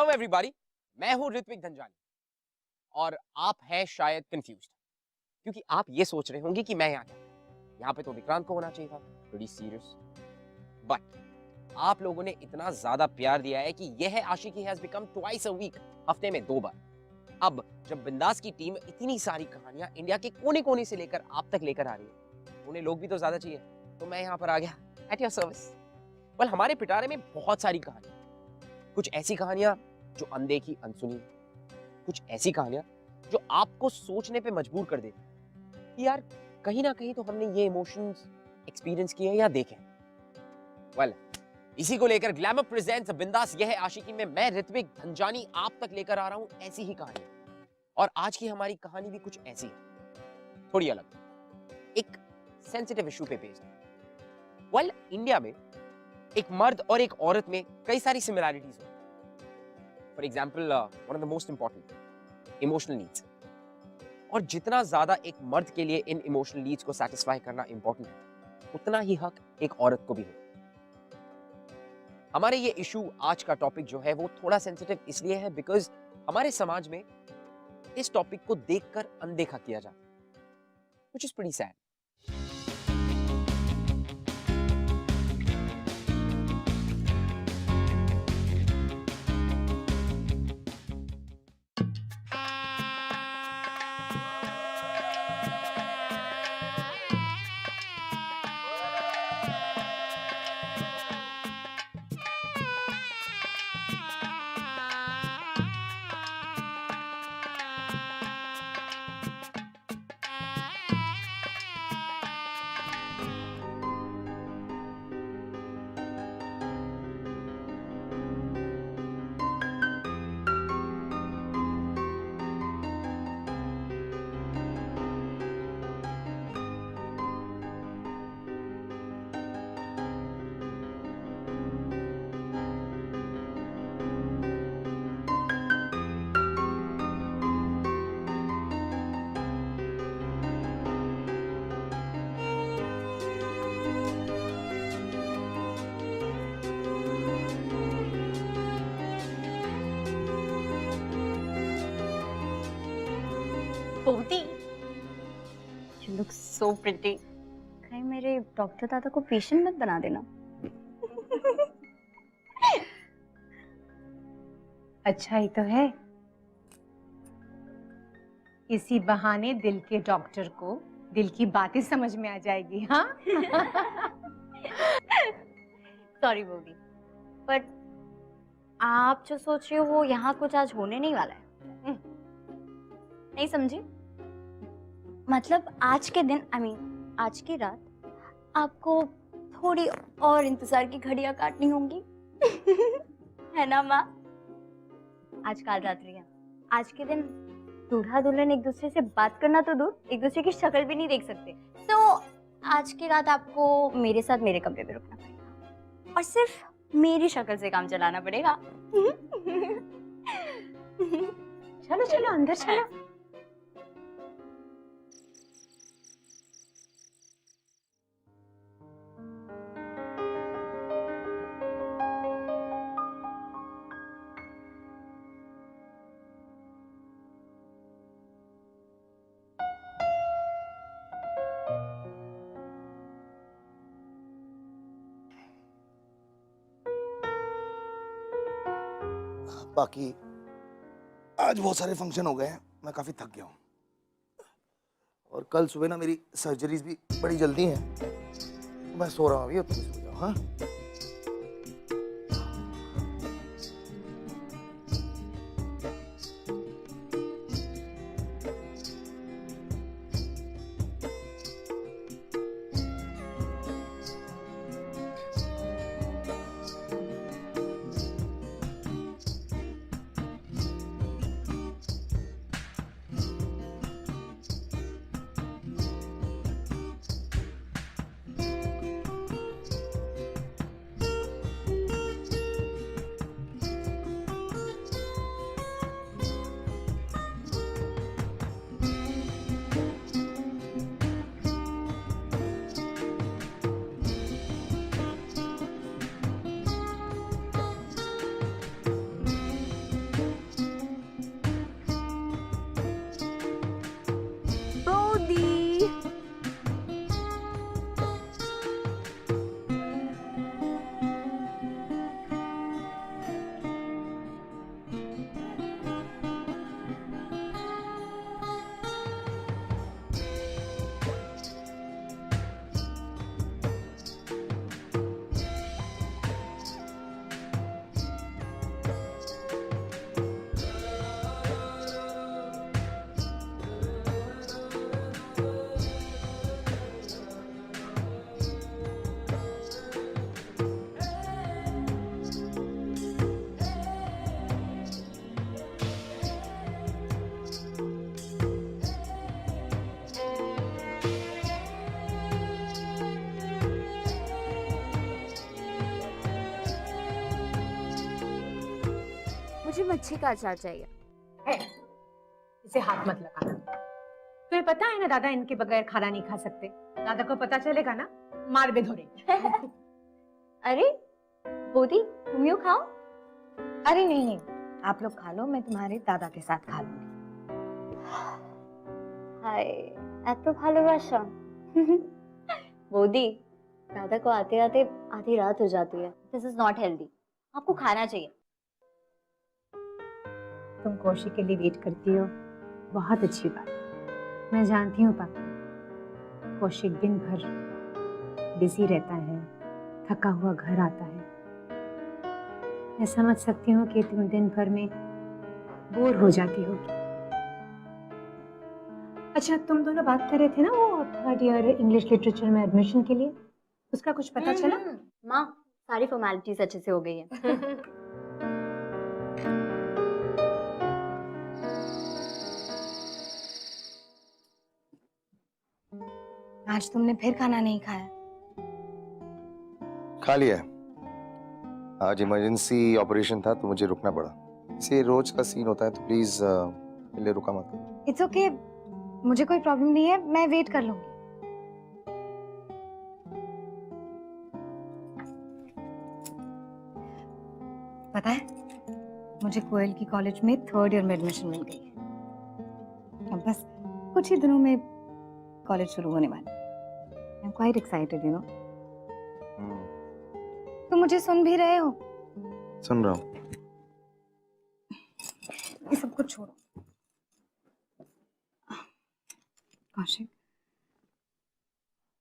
Hello everybody, मैं हूं ऋत्विक धनजानी और आप हैं शायद कंफ्यूज्ड क्योंकि आप ये सोच रहे होंगे कि मैं यहाँ क्या, यहाँ पे तो विक्रांत को होना चाहिए था, प्रीटी सीरियस। बट आप लोगों ने इतना ज्यादा प्यार दिया है कि यह आशिकी has become twice a week, हफ्ते में 2 बार। अब जब बिंदास की टीम इतनी सारी कहानियां इंडिया के कोने कोने से लेकर आप तक लेकर आ रही है, उन्हें लोग भी तो ज्यादा चाहिए, तो मैं यहाँ पर आ गया एट योर सर्विस। वेल, हमारे पिटारे में बहुत सारी कहानियां, कुछ ऐसी कहानियां जो अनदेखी अनसुनी, कुछ ऐसी कहानियां जो आपको सोचने पे मजबूर कर देती कि यार कहीं ना कहीं तो हमने ये इमोशंस एक्सपीरियंस किए या देखे। वेल, इसी को लेकर ग्लैमर प्रेजेंट्स बिंदास यह है आशिकी में मैं ऋत्विक धनजानी आप तक लेकर आ रहा हूं ऐसी ही कहानी। और आज की हमारी कहानी भी कुछ ऐसी है, थोड़ी अलग, एक सेंसिटिव इशू पे बेस्ड है। वेल, इंडिया में एक मर्द और एक औरत में कई सारी सिमिलैरिटीज होती हैं। For example, one of the most important, emotional needs. और जितना ज्यादा एक मर्द के लिए इन इमोशनल नीड्स को सेटिस्फाई करना इंपॉर्टेंट है, उतना ही हक एक औरत को भी हो। हमारे ये इशू, आज का टॉपिक जो है वो थोड़ा सेंसिटिव इसलिए है बिकॉज हमारे समाज में इस टॉपिक को देखकर अनदेखा किया जाता है, which is pretty sad. Booty, you look so pretty. कहीं मेरे डॉक्टर दादा को पेशेंट मत बना देना। अच्छा ही तो है, इसी बहाने दिल के डॉक्टर को दिल की बातें समझ में आ जाएगी। हाँ। सॉरी बूटी, पर आप जो सोच रहे हो वो यहाँ कुछ आज होने नहीं वाला है। नहीं समझी? मतलब आज के दिन, आज की रात आपको थोड़ी और इंतजार की घड़ियां काटनी होंगी। है ना माँ? आज काल रात्रि है, आज के दिन दूल्हा दुल्हन एक दूसरे से बात करना तो दूर, एक दूसरे की शक्ल भी नहीं देख सकते। तो आज की रात आपको मेरे साथ मेरे कमरे में रुकना पड़ेगा और सिर्फ मेरी शक्ल से काम चलाना पड़ेगा। चलो चलो अंदर चलो। बाकी आज बहुत सारे फंक्शन हो गए हैं, मैं काफी थक गया हूँ और कल सुबह ना मेरी सर्जरीज भी बड़ी जल्दी हैं। मैं सो रहा हूँ अभी, तुम सो जाओ। हाँ, मिर्ची का अचार चाहिए। है, इसे हाथ मत लगा। तुम्हें पता है ना दादा इनके बगैर खाना नहीं खा सकते। दादा को पता चलेगा ना, मार बे धोरे। अरे बोदी, तुम यूँ खाओ। अरे नहीं नहीं, आप लोग खा लो, मैं तुम्हारे दादा के साथ खा लूंगी। हाय, এত ভালোবাসা। बोदी, दादा को आते आते आधी रात हो जाती है। दिस इज नॉट हेल्दी, आपको खाना चाहिए। तुम कौशिक के लिए वेट करती हो, बहुत अच्छी बात। मैं जानती हूँ पापा, कौशिक दिन भर बिजी रहता है, थका हुआ घर आता है। मैं समझ सकती हूँ कि तुम दिन भर में बोर हो जाती हो। अच्छा, तुम दोनों बात कर रहे थे ना वो थर्ड ईयर इंग्लिश लिटरेचर में एडमिशन के लिए, उसका कुछ पता चला? माँ, सारी फॉर्मेलिटीज अच्छे से हो गई है। आज तुमने फिर खाना नहीं खाया? खा लिया है। आज इमरजेंसी ऑपरेशन था तो मुझे रुकना पड़ा। इसे रोज का सीन होता है तो प्लीज मेरे लिए रुका मत करो। इट्स ओके, मुझे कोई प्रॉब्लम नहीं है, मैं वेट कर लूंगी। पता है, मुझे कोयल की कॉलेज में थर्ड ईयर में एडमिशन मिल गई है। अब बस कुछ ही दिनों में कॉलेज शुरू होने वाला है। I am quite excited, you know. तुम मुझे सुन भी रहे हो? सुन रहा हूँ। ये सब कुछ छोड़ो। कौशिक,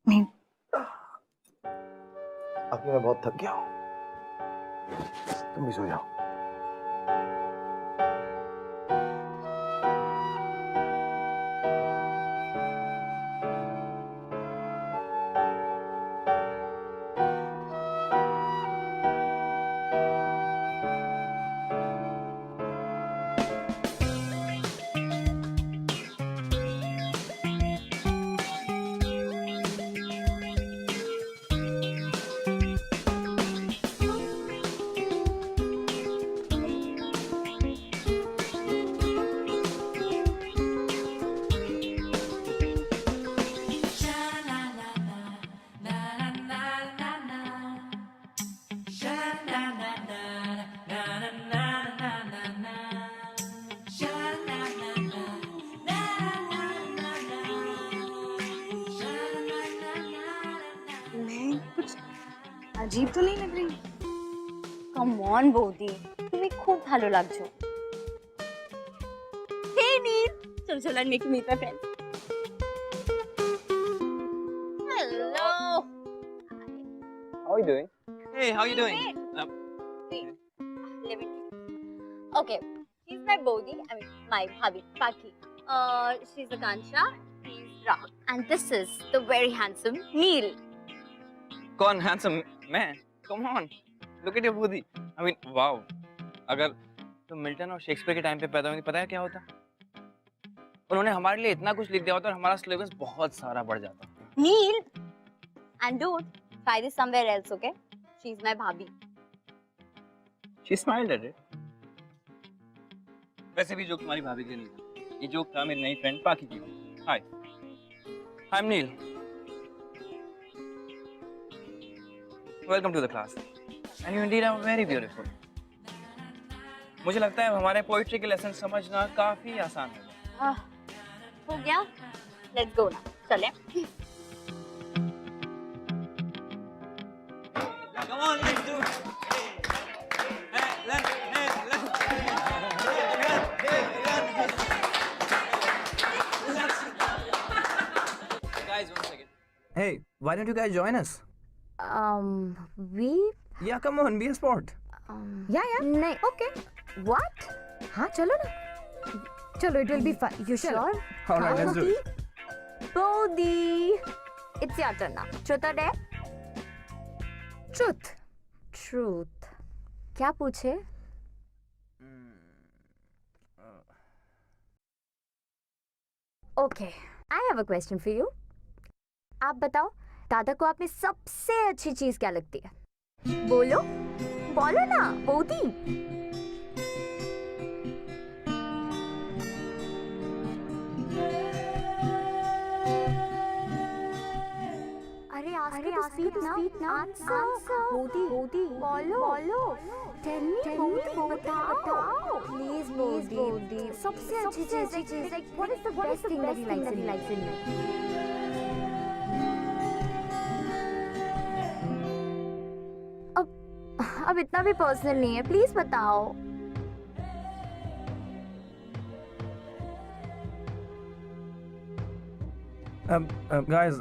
नहीं, अभी मैं बहुत थक गया हूँ, तुम भी सो जाओ। मैं कुछ अजीब तो नहीं लग रही? कम ऑन बोदी, तुम्हें खूब ভালো লাগছো। Hey Neil, चलो चलो, and make you meet my friend. Hello. How are you doing? Hey, how you doing? Wait, let me. Okay, she's my Bodhi. I mean, my hubby, Paki. She's Akansha. He's Ram, and this is the very handsome Neil. कौन handsome? मैं? Come on, look at your booty. I mean, wow. अगर तुम Milton और Shakespeare के time पे पैदा हुई, पता है क्या होता? उन्होंने हमारे लिए इतना कुछ लिख दिया होता और हमारा सिलेबस बहुत सारा बढ़ जाता। Neil, and dude, try this somewhere else, okay? She's my bhabhi. She smiled at it. वैसे भी जोक तुम्हारी भाभी के लिए नहीं था, ये जोक था मेरी नई फ्रेंड पाकी की। Hi, I'm Neil. Welcome to the class. And you indeed are very beautiful. मुझे लगता है हमारे पोइट्री के लेसन समझना काफी आसान है। हो गया? Let's go now. चले? Come on, let's do it. Guys, one second. Hey, why don't you guys join us? we Yeah, come on, be a sport. या नहीं. Okay, what? हाँ चलो ना, चलो, it will be fun. You sure? All right, let's do it. Bodhi, it's your turn now. Truth or dare? Truth. Truth. क्या पूछे? Okay, I have a question for you. आप बताओ, दादा को आप में सबसे अच्छी चीज क्या लगती है? बोलो, बोलो ना, Bodhi. ask her to speak now. Answer. Bodhi. Follow. Tell me, Bodhi, बताओ. Please, Bodhi. सबसे अच्छी चीज़. Like, what is the best thing that he likes in you? अब इतना भी पर्सनल नहीं है, प्लीज बताओ. Guys,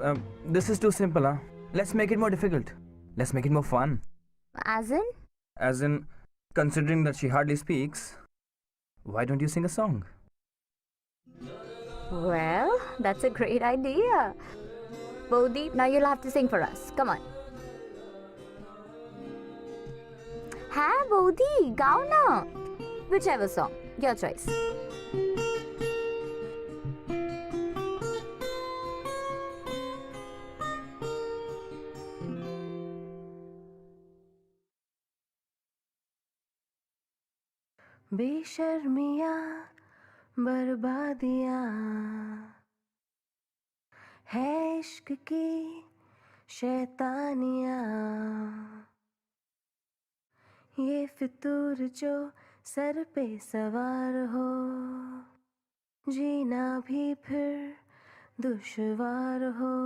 this is too simple, huh? Let's make it more difficult. Let's make it more fun. As in? As in, considering that she hardly speaks, why don't you sing a song? Well, that's a great idea. Bodhi, now you'll have to sing for us. Come on. हाँ बोधी, गाओ ना. Whichever song, your choice. बेशर्मियाँ बर्बादियाँ है इश्क की शैतानियाँ, ये फितूर जो sir पे सवार हो, जीना भी फिर दुश्वार हो.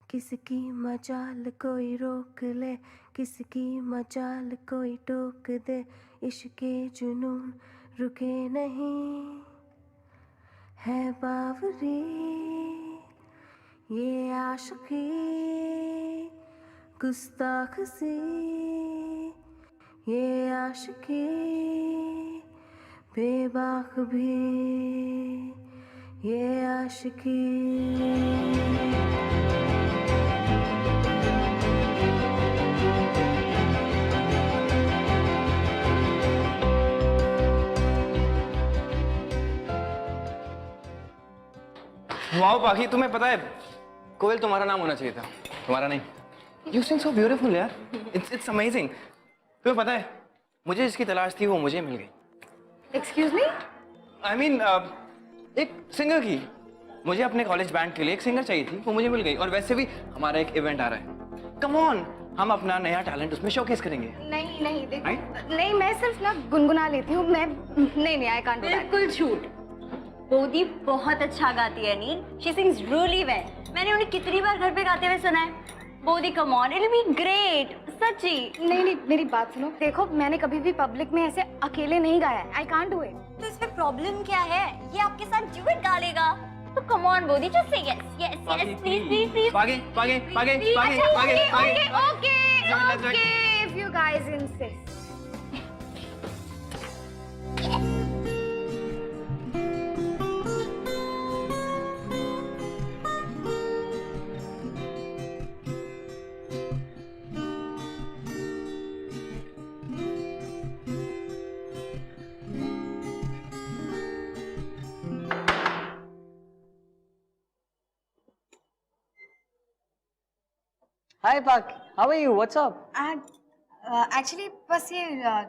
किसकी मजाल कोई रोक ले, किसकी मजाल कोई टोक दे, इश्के जुनून रुके नहीं है बावरी, ये आशिकी गुस्ताख सी, ये आशिकी बेबाक भी, ये आशिकी. वाओ पाखी, तुम्हें पता है कोयल तुम्हारा नाम होना चाहिए था, तुम्हारा नहीं. You sing so beautiful यार. It's amazing. तुम्हें पता है मुझे जिसकी तलाश थी वो मुझे मिल गई. Excuse me? I mean, एक सिंगर की. मुझे अपने कॉलेज बैंड के लिए एक सिंगर चाहिए थी, वो मुझे मिल गई. और वैसे भी हमारा एक इवेंट आ रहा है. Come on, हम अपना नया टैलेंट उसमें शोकेस करेंगे. नहीं देखो, नहीं मैं सिर्फ ना गुनगुना लेती हूँ. मैं नहीं आई कांट डू दैट. बिल्कुल झूठ. बोधी बहुत अच्छा गाती है Neel. She sings really well. मैंने उन्हें कितनी बार घर पे गाते हुए सुना है. Bodhi come on, it will be great. सच्ची. नहीं मेरी बात सुनो. देखो मैंने कभी भी पब्लिक में ऐसे अकेले नहीं गाया है. I can't do it. तो इसमें प्रॉब्लम क्या है? ये आपके साथ ड्यूएट गा लेगा. तो come on Bodhi, just say yes please. Okay if you guys insist. Hi Pak, how are you? What's up? Actually बस ये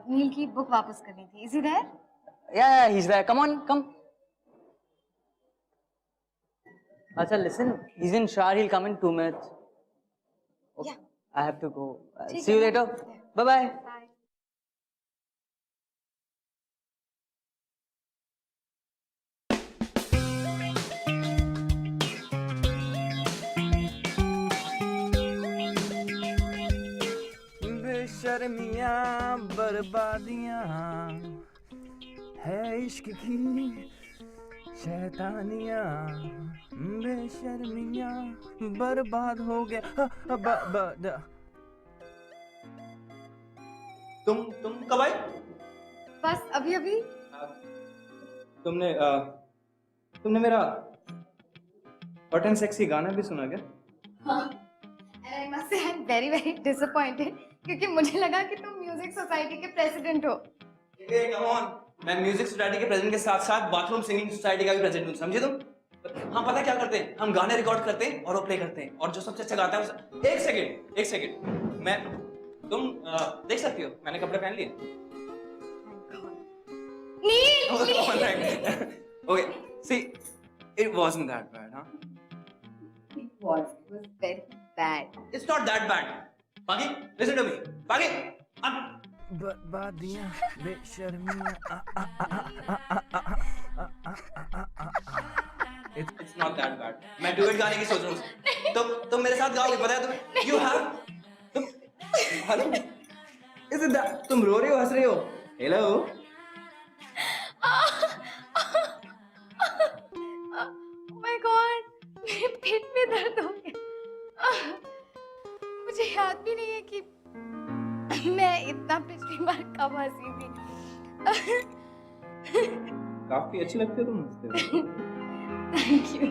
नील की बुक वापस करनी थी. Is he there? Yeah, he's there. Come on, come. Acha, listen, he's in shower. He'll come in 2 minutes. Okay. Yeah. I have to go. See you later. Bye-bye. बेशर्मियाँ बर्बादियाँ है इश्क की शैतानियाँ, बेशर्मियाँ बर्बाद हो गया. तुम कब आई? बस अभी. तुमने मेरा हॉट एंड सेक्सी गाना भी सुना क्या? And I must say I'm very disappointed क्योंकि मुझे लगा कि तुम म्यूजिक सोसाइटी के प्रेसिडेंट हो. कम ऑन, मैं म्यूजिक सोसाइटी के प्रेसिडेंट के साथ साथ बाथरूम सिंगिंग सोसाइटी का भी प्रेसिडेंट हूँ, समझे तुम? हाँ, पता क्या करते हैं, हम गाने रिकॉर्ड करते हैं और वो प्ले करते हैं, और जो सबसे अच्छा गाता है उसे... एक सेकंड, मैं तुम देख सकती हो मैंने कपड़े पहन लिए. नील. Okay, see, it wasn't that bad, huh? was. It was very bad. It's not that bad. Pagi, listen to me. Pagi, बर्बादियां बेशर्मियां It's not that bad. मैं duet गाने की सोच रहा हूँ. तुम मेरे साथ गाओगे, पता है तुम्हें? You have. तुम हेलो. Is it that? तुम रो रही हो, हंस रही हो? Hello. Oh my God, मेरे पेट में दर्द हो गया। मुझे याद भी नहीं है कि मैं इतना पिछली बार कब हंसी थी। काफी अच्छी लगती हो तुम हंसते हो. Thank you.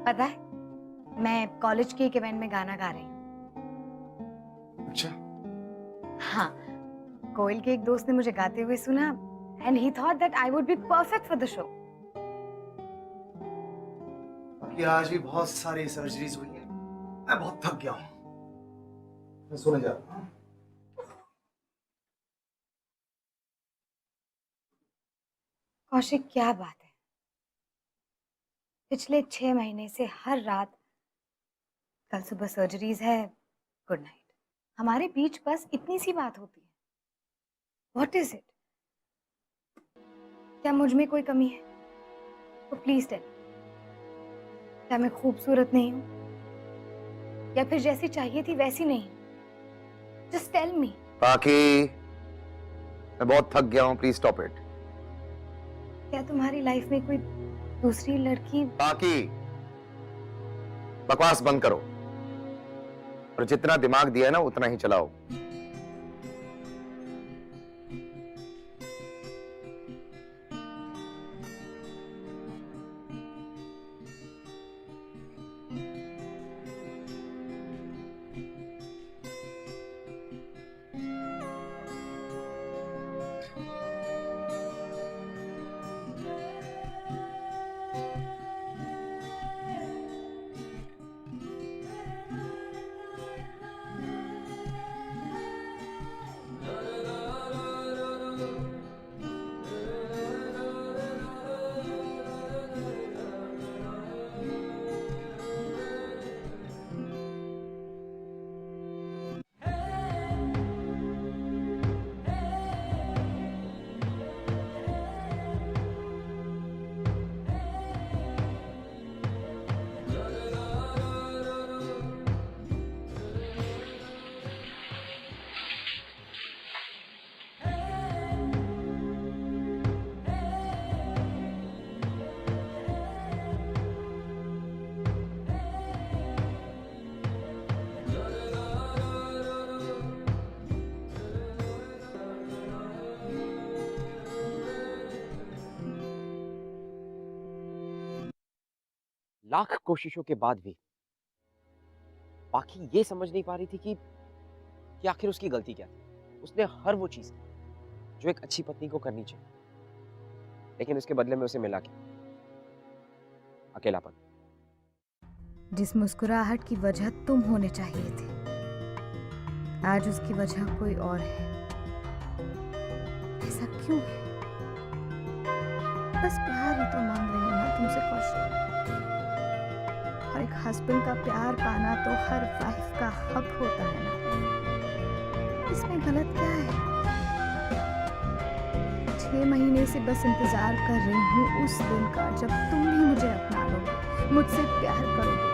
पता है, मैं कॉलेज के एक इवेंट में गाना गा रही हूँ। अच्छा हाँ, कोयल के एक दोस्त ने मुझे गाते हुए सुना and he thought that I would be perfect for the show. बाकी आज भी बहुत सारी सर्जरीज हुई है, मैं बहुत थक गया हूँ, मैं सोने जा रहा हूँ। कौशिक, क्या बात है, पिछले 6 महीने से हर रात कल सुबह सर्जरीज है, गुड नाइट। हमारे बीच बस इतनी सी बात होती है। What is it? क्या मुझ में कोई कमी है? तो प्लीज टेल। क्या मैं खूबसूरत नहीं हूँ, या फिर जैसी चाहिए थी वैसी नहीं? Just tell me. बाकी मैं बहुत थक गया हूँ, प्लीज स्टॉप इट। क्या तुम्हारी लाइफ में कोई दूसरी लड़की? बाकी बकवास बंद करो और जितना दिमाग दिया है ना उतना ही चलाओ। लाख कोशिशों के बाद भी बाकी ये समझ नहीं पा रही थी कि आखिर उसकी गलती क्या थी। उसने हर वो चीज की जो एक अच्छी पत्नी को करनी चाहिए, लेकिन उसके बदले में उसे मिला क्या? अकेलापन। जिस मुस्कुराहट की वजह तुम होने चाहिए थे, आज उसकी वजह कोई और है। ऐसा क्यों है? बस प्यार ही तो मांग रही हूँ ना तुमसे कौशिक। और एक हस्बैंड का प्यार पाना तो हर वाइफ का हक होता है ना। इसमें गलत क्या है? 6 महीने से बस इंतजार कर रही हूँ उस दिन का जब तुम भी मुझे अपना लोगे, मुझसे प्यार करोगे।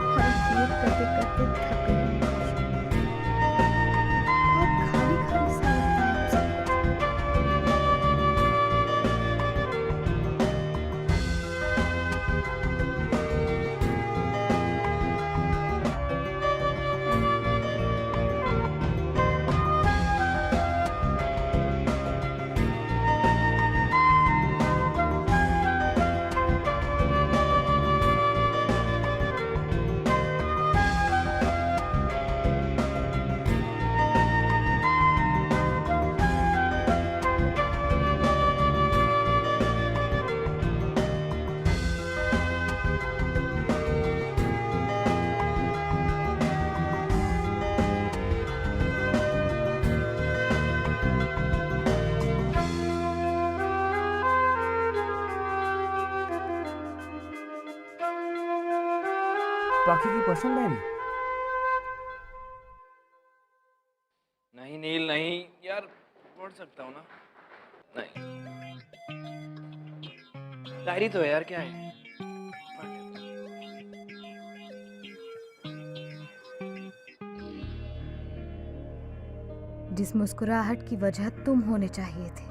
और वेट करते करते थक गई हूँ। बहुत खाली खाली सा लगता है सब कुछ। बाकी की पर्सनल डायरी? नहीं नील नहीं यार, पढ़ सकता हूँ ना। नहीं, डायरी तो है यार, क्या है? पढ़ लेता हूँ। जिस मुस्कुराहट की वजह तुम होने चाहिए थे,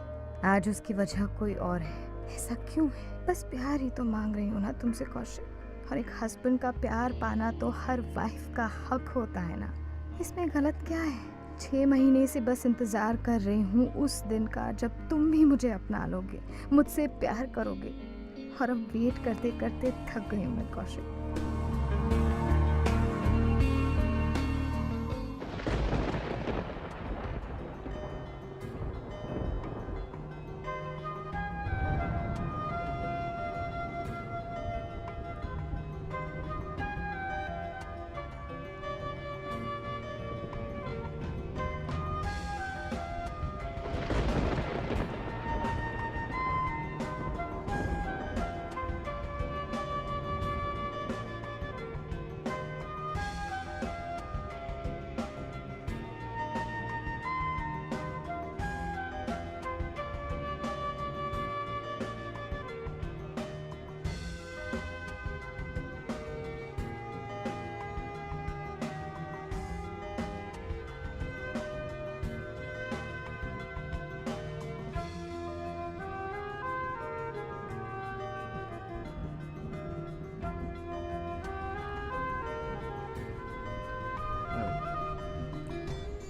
आज उसकी वजह कोई और है। ऐसा क्यों है? बस प्यार ही तो मांग रही हूँ ना तुमसे कौशिक, और एक हस्बैंड का प्यार पाना तो हर वाइफ का हक होता है ना। इसमें गलत क्या है? 6 महीने से बस इंतजार कर रही हूँ उस दिन का जब तुम भी मुझे अपना लोगे, मुझसे प्यार करोगे, और अब वेट करते करते थक गई हूँ मैं कौशिक।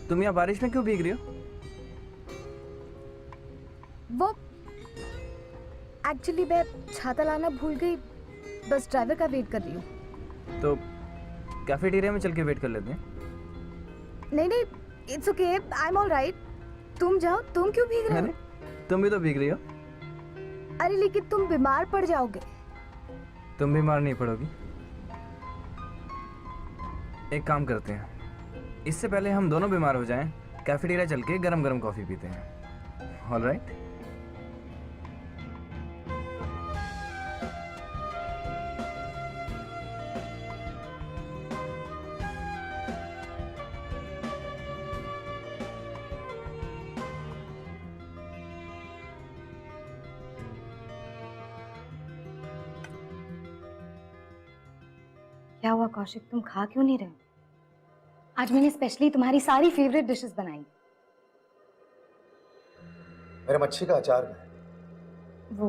तुम यहाँ बारिश में क्यों भीग रही हो? वो एक्चुअली मैं छाता लाना भूल गई, बस ड्राइवर का वेट कर रही हूँ। तो कैफेटेरिया में चल के वेट कर लेते हैं। नहीं नहीं, it's okay, I am all right. तुम जाओ, तुम क्यों भीग रहे हो? तुम भी तो भीग रही हो। अरे लेकिन तुम बीमार पड़ जाओगे। तुम बीमार नहीं पड़ोगी। एक काम करते हैं, इससे पहले हम दोनों बीमार हो जाएं, कैफेटेरिया चल के गरम गरम कॉफी पीते हैं। All right? क्या हुआ कौशिक, तुम खा क्यों नहीं रहे? आज मैंने स्पेशली तुम्हारी सारी फेवरेट डिशेस बनाई। मेरा मच्छी का अचार है। वो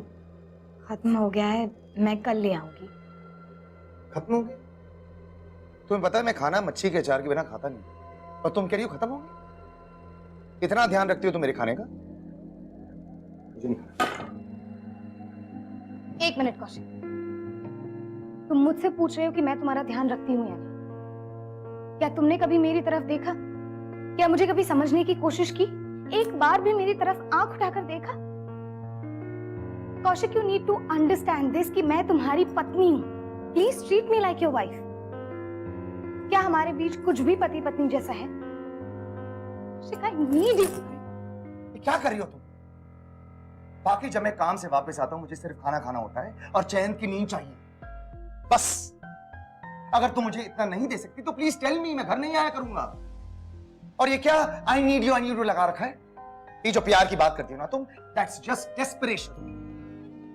खत्म हो गया है, मैं कल ले आऊंगी। खत्म हो गया? तुम्हें पता है मैं खाना मच्छी के अचार के बिना खाता नहीं, और तुम कह रही हो खत्म हो गया? इतना ध्यान रखती हो तुम मेरे खाने का? मुझे नहीं खाना। एक मिनट कौशिक, तुम मुझसे पूछ रहे हो कि मैं तुम्हारा ध्यान रखती हूँ या नहीं? क्या तुमने कभी मेरी तरफ देखा? क्या मुझे कभी समझने की कोशिश की? एक बार भी मेरी तरफ आंख उठाकर देखा? Kaushik, you need to understand this कि मैं तुम्हारी पत्नी हूँ। Please treat me like your wife. क्या हमारे बीच कुछ भी पति पत्नी जैसा है? Kaushik, I need you. ये क्या कर रही हो तुम? बाकी जब मैं काम से वापस आता हूं मुझे सिर्फ खाना खाना होता है और चैन की नींद चाहिए, बस। अगर तुम मुझे इतना नहीं दे सकती तो प्लीज टेल मी, मैं घर नहीं आया करूंगा। और ये क्या आई नीड यू लगा रखा है? ये जो प्यार की बात करती हो ना तुम, that's just desperation.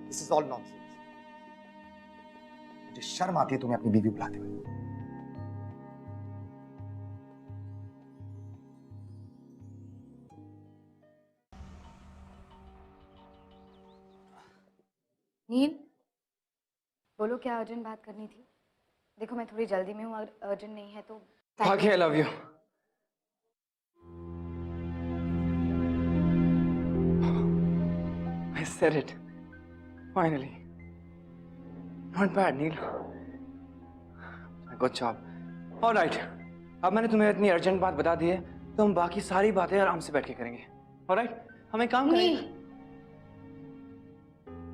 This is all nonsense. मुझे शर्म आती है तुम्हें अपनी बीवी बुलाते हुए। नील, बोलो, क्या अर्जेंट बात करनी थी? देखो मैं थोड़ी जल्दी में हूँ, अगर अर्जेंट नहीं है तो। भाग्य, I love you. I said it. Finally. Not bad, Neil. Good job. All right. अब मैंने तुम्हें इतनी अर्जेंट बात बता दी है, तो हम बाकी सारी बातें आराम से बैठ के करेंगे। All right? हम एक काम करेंगे।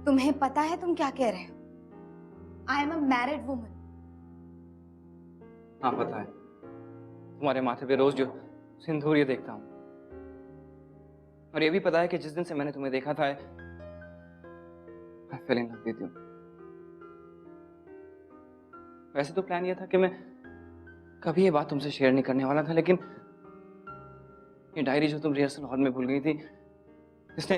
तुम्हें पता है तुम क्या कह रहे हो? I am a married woman. हाँ पता है, तुम्हारे माथे पे रोज जो सिंदूर ये देखता हूँ, और ये भी पता है कि जिस दिन से मैंने तुम्हें देखा था I fell in love with you. वैसे तो प्लान ये था कि मैं कभी ये बात तुमसे शेयर नहीं करने वाला था, लेकिन ये डायरी जो तुम रिहर्सल हॉल में भूल गई थी, इसने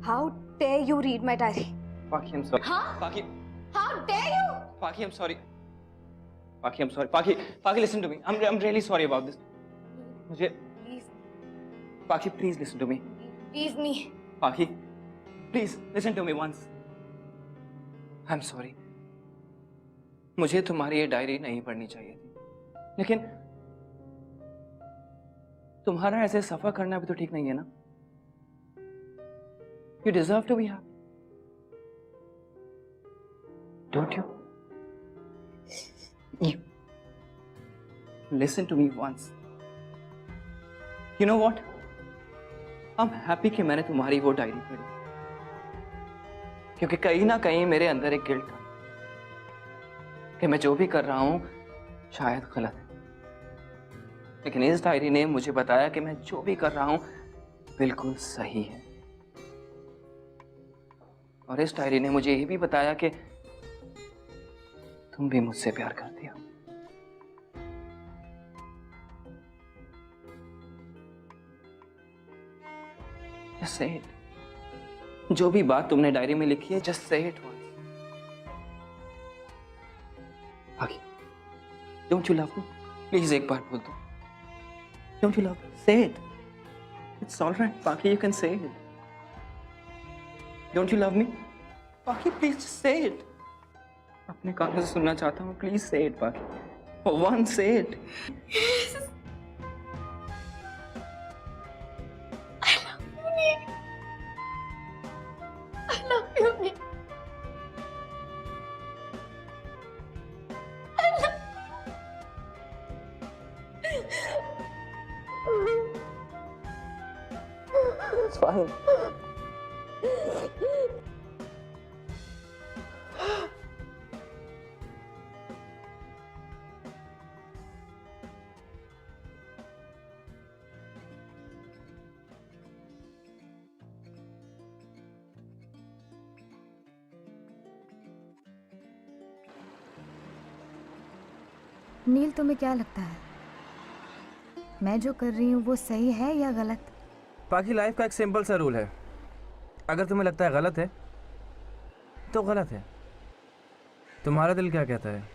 How dare you read my diary? पाखी, I'm sorry. Huh? पाखी, How dare you? Paki, I'm sorry. Paki, I'm sorry. Paki, listen to me. I'm really sorry about this. मुझे, Please, Paki, please listen to me. leave me. Paki, please listen to me once. I'm sorry. मुझे तुम्हारी ये diary नहीं पढ़नी चाहिए थी, लेकिन तुम्हारा ऐसे सफर करना भी तो ठीक नहीं है ना? You deserve to be happy. Don't you? You listen to me once. You know what? I'm happy कि मैंने तुम्हारी वो डायरी पढ़ी, क्योंकि कहीं ना कहीं मेरे अंदर एक गिल्ट था कि मैं जो भी कर रहा हूं शायद गलत है, लेकिन इस डायरी ने मुझे बताया कि मैं जो भी कर रहा हूं बिल्कुल सही है। और इस डायरी ने मुझे ये भी बताया कि तुम भी मुझसे प्यार करती हो। Just say it. जो भी बात तुमने डायरी में लिखी है, just say it once. आगे, don't you love me? Please एक बार बोल दो। Don't you love me? Say it. It's all right, Paki. You can say it. Don't you love me? Paki, please just say it. अपने कानों से सुनना चाहता हूँ। Please say it, Paki. For once, say it. I love you, Nick. I love It's fine. नील, तुम्हें क्या लगता है मैं जो कर रही हूँ वो सही है या गलत? बाकी लाइफ का एक सिंपल सा रूल है, अगर तुम्हें लगता है गलत है तो गलत है। तुम्हारा दिल क्या कहता है?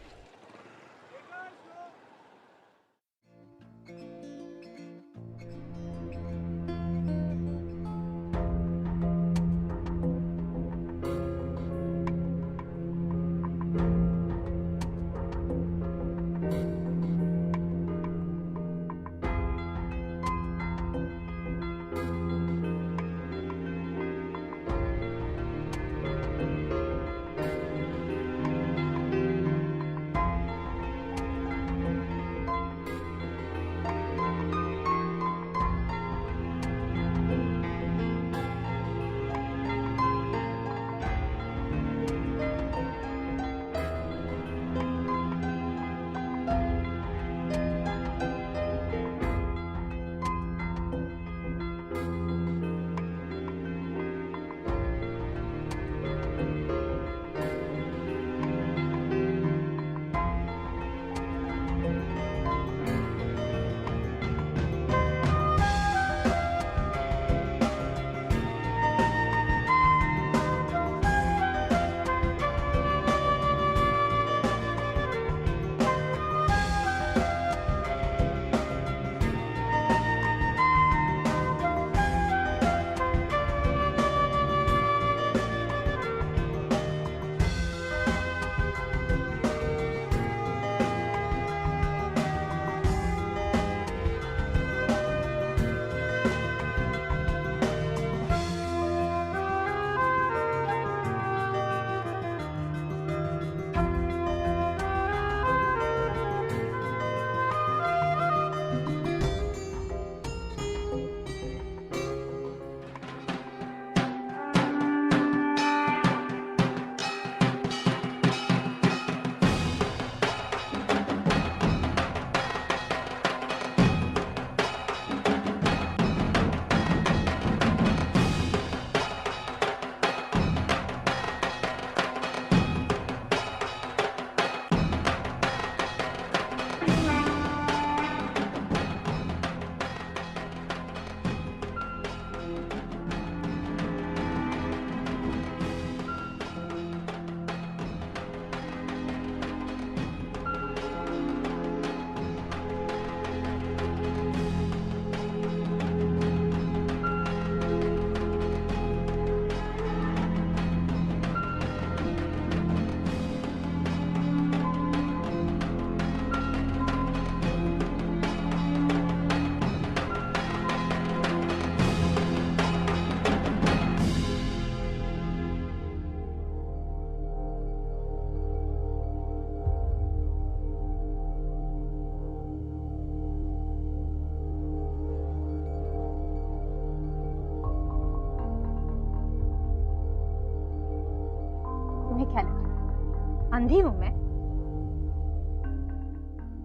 अंधी हूं मैं?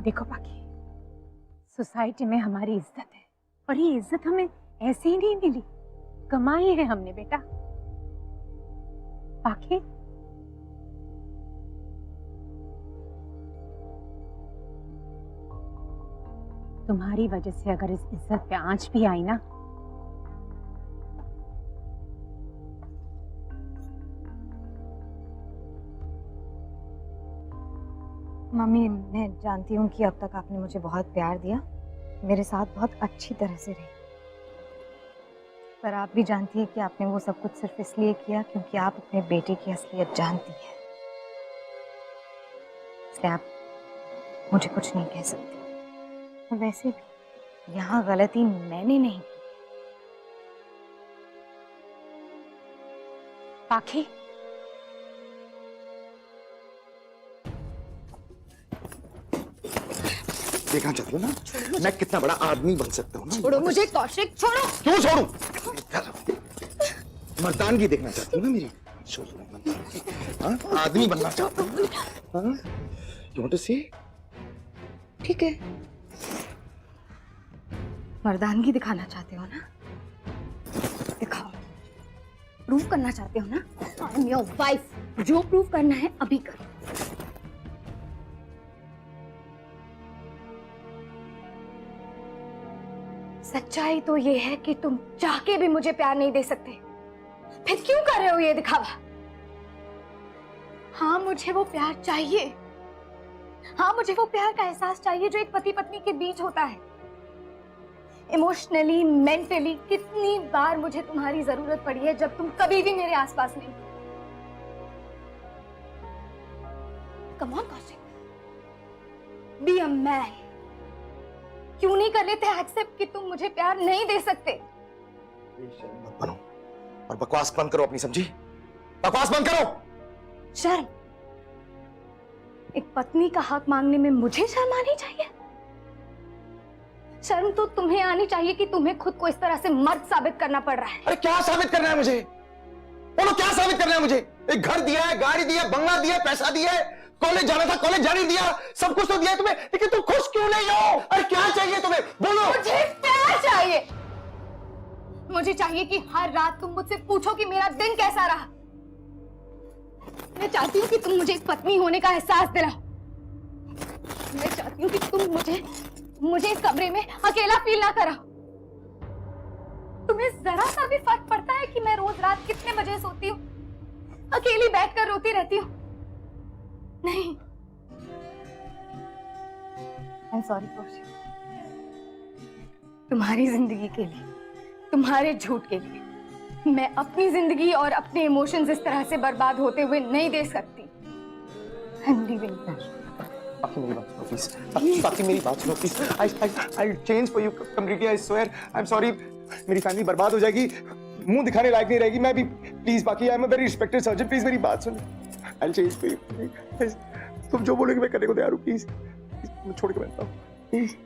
देखो बाकी, सोसाइटी में हमारी इज्जत है, और ये इज्जत हमें ऐसे ही नहीं मिली, कमाई है हमने बेटा। बाकी तुम्हारी वजह से अगर इस इज्जत पे आंच भी आई ना, मम्मी, मैं जानती हूँ कि अब तक आपने मुझे बहुत प्यार दिया, मेरे साथ बहुत अच्छी तरह से रही, पर आप भी जानती है कि आपने वो सब कुछ सिर्फ इसलिए किया क्योंकि आप अपने बेटे की असलियत जानती है, इसलिए आप मुझे कुछ नहीं कह सकती। और वैसे भी यहाँ गलती मैंने नहीं की। पाखी, देखना चाहती हो ना मैं कितना बड़ा आदमी बन सकता हूँ ना? छोड़ो मुझे कौशिक, छोड़ो। क्यों छोड़ू? मर्दानगी देखना चाहती हो ना मेरी? हाँ? आदमी बनना चाहती हूँ? हाँ? You want to see? ठीक है, मर्दानगी दिखाना चाहते हो ना? दिखाओ। प्रूव करना चाहते हो ना? आई एम योर वाइफ, जो प्रूव करना है अभी करो। सच्चाई तो ये है कि तुम चाह के भी मुझे प्यार नहीं दे सकते, फिर क्यों कर रहे हो ये दिखावा? हाँ, मुझे वो प्यार चाहिए। हाँ, मुझे वो प्यार का एहसास चाहिए जो एक पति पत्नी के बीच होता है। इमोशनली, मेंटली कितनी बार मुझे तुम्हारी जरूरत पड़ी है जब तुम कभी भी मेरे आसपास नहीं। Come on Kaushik, be a man. क्यों नहीं कर लेते एक्सेप्ट कि तुम मुझे प्यार नहीं दे सकते? मत बनो और बकवास बंद करो अपनी, समझी? बकवास बंद करो। शर्म? एक पत्नी का हक मांगने में मुझे शर्म आनी चाहिए? शर्म तो तुम्हें आनी चाहिए कि तुम्हें खुद को इस तरह से मर्द साबित करना पड़ रहा है। अरे क्या साबित करना है मुझे? बोलो क्या साबित करना है मुझे? एक घर दिया है, गाड़ी दी है, बंगला दिया है, पैसा दिया है, कॉलेज जाना था कॉलेज जाने दिया, सब कुछ तो दिया है तुम्हें, लेकिन तुम खुश क्यों नहीं हो? अरे क्या चाहिए तुम्हें? बोलो। मुझे प्यार चाहिए। मुझे चाहिए कि हर रात तुम मुझसे पूछो कि मेरा दिन कैसा रहा। मैं चाहती हूँ कि तुम मुझे एक पत्नी होने का एहसास दिलाओ। मैं चाहती हूँ कि तुम मुझे इस कमरे में अकेला फील ना कराओ। तुम्हें जरा सा भी फर्क पड़ता है कि मैं रोज रात कितने बजे सोती हूँ, अकेली बैठकर रोती रहती हूँ? नहीं। I'm sorry कौशिक, तुम्हारी जिंदगी के लिए, तुम्हारे झूठ के लिए मैं अपनी जिंदगी और अपने इमोशंस इस तरह से बर्बाद होते हुए नहीं देख सकती। I'm leaving now. बाकी मेरी बात सुनो प्लीज। बाकी मेरी बात सुनो please. I'll change for you completely, I swear. I'm sorry. मेरी फैमिली बर्बाद हो जाएगी, मुंह दिखाने लायक नहीं रहेगी मैं भी। प्लीज बाकी, I'm a very respected surgeon. Please मेरी बात सुनो। I'll change for you. तुम जो बोलोगे मैं करने को तैयार हूँ। प्लीज मैं छोड़ के बैठता हूँ। Please.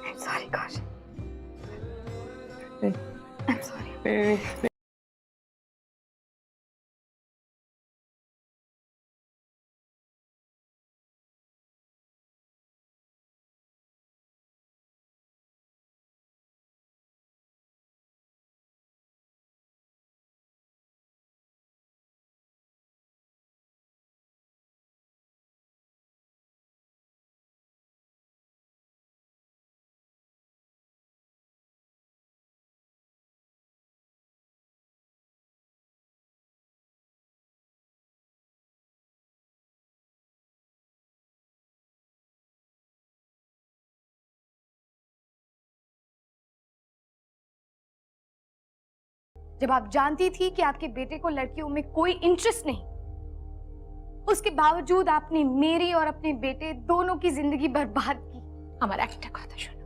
I'm sorry Kaushik. I'm sorry. नहीं। जब आप जानती थी कि आपके बेटे को लड़कियों में कोई इंटरेस्ट नहीं, उसके बावजूद आपने मेरी और अपने बेटे दोनों की जिंदगी बर्बाद की। हमारा একটা কথা শোনো,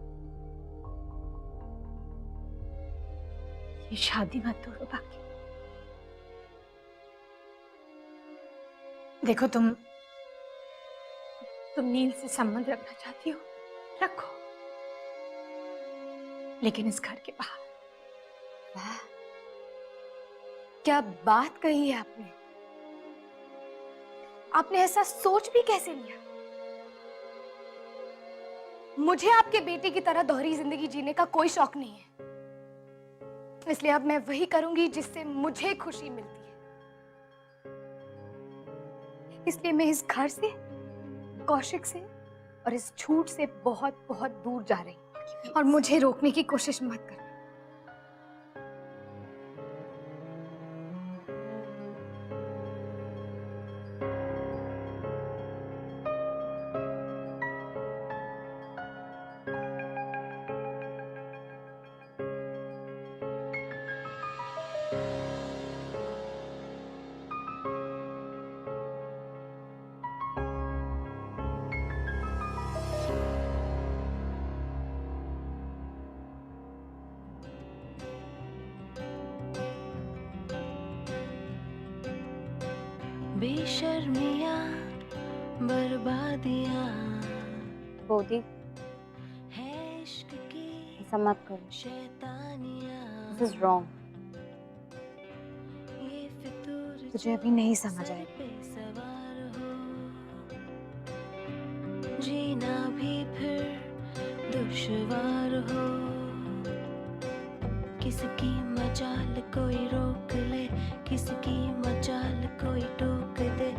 ये शादी मत तोड़ो बाकी। देखो तुम नील से संबंध रखना चाहती हो, रखो, लेकिन इस घर के बाहर। वाह, क्या बात कही है आपने। आपने ऐसा सोच भी कैसे लिया? मुझे आपके बेटे की तरह दोहरी जिंदगी जीने का कोई शौक नहीं है, इसलिए अब मैं वही करूंगी जिससे मुझे खुशी मिलती है। इसलिए मैं इस घर से, कौशिक से और इस झूठ से बहुत बहुत दूर जा रही हूँ, और मुझे रोकने की कोशिश मत करना। बेशर्मियाँ बर्बादियाँ बोधी, है इश्क की ऐसा मत करो। शैतानियाँ। This is wrong. ये फितूर तुझे अभी नहीं समझ सर आएगा। पे सवार हो, जीना भी फिर दुश्वार हो। किसकी मजाल कोई रोक ले, किसकी मजाल कोई टोक दे।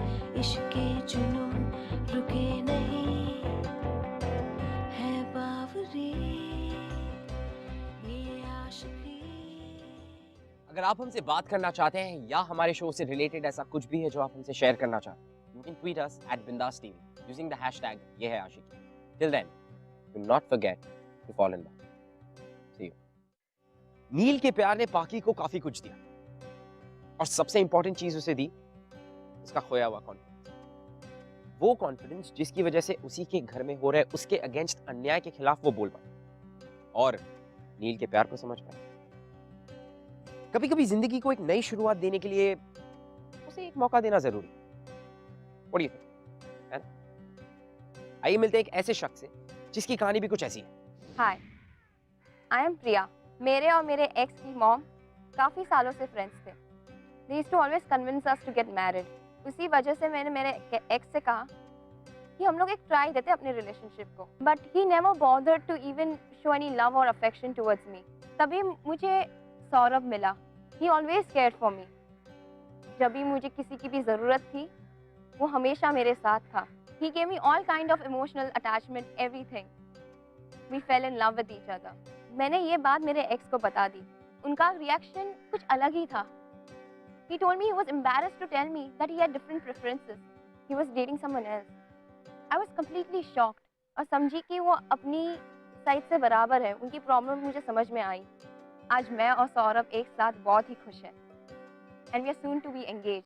इश्के जुनून रुके नहीं है बावरी ये आशिकी। अगर आप हमसे बात करना चाहते हैं या हमारे शो से रिलेटेड ऐसा कुछ भी है जो आप हमसे शेयर करना चाहते हैं, you can tweet us @bindaastv using the hashtag Yeh Hai Aashiqui. Till then, do not forget to follow in love. See you. Neel के प्यार ने पाकी को काफी कुछ दिया, और सबसे इंपॉर्टेंट चीज उसे दी उसका खोया हुआ कॉन्फिडेंस। वो कॉन्फिडेंस जिसकी वजह से उसी के घर में हो रहे उसके अगेंस्ट अन्याय के खिलाफ वो बोल पाए और नील के प्यार को समझ पाए। कभी कभी जिंदगी को एक नई शुरुआत देने के लिए उसे एक मौका देना जरूरी है। What do you think? है ना? आइए मिलते हैं एक ऐसे शख्स से जिसकी कहानी भी कुछ ऐसी है। हाय, आई एम प्रिया। मेरे और मेरे एक्स की मॉम काफ़ी सालों से फ्रेंड्स थे। They used to always convince us to get married. उसी वजह से मैंने मेरे एक्स से कहा कि हम लोग एक ट्राई देते अपने रिलेशनशिप को, but he never bothered to even show any love और अफेक्शन टुवर्ड्स मी। तभी मुझे सौरभ मिला। He always cared for me. जब भी मुझे किसी की भी ज़रूरत थी वो हमेशा मेरे साथ था। He gave me all kind of emotional attachment, everything. We fell in love with each other. मैंने ये बात मेरे एक्स को बता दी। उनका रिएक्शन कुछ अलग ही था। He told me he was embarrassed to tell me that he had different preferences. He was dating someone else. I was completely shocked और समझी कि वो अपनी साइड से बराबर है। उनकी प्रॉब्लम मुझे समझ में आई। आज मैं और सौरभ एक साथ बहुत ही खुश हैं। And we are soon to be engaged.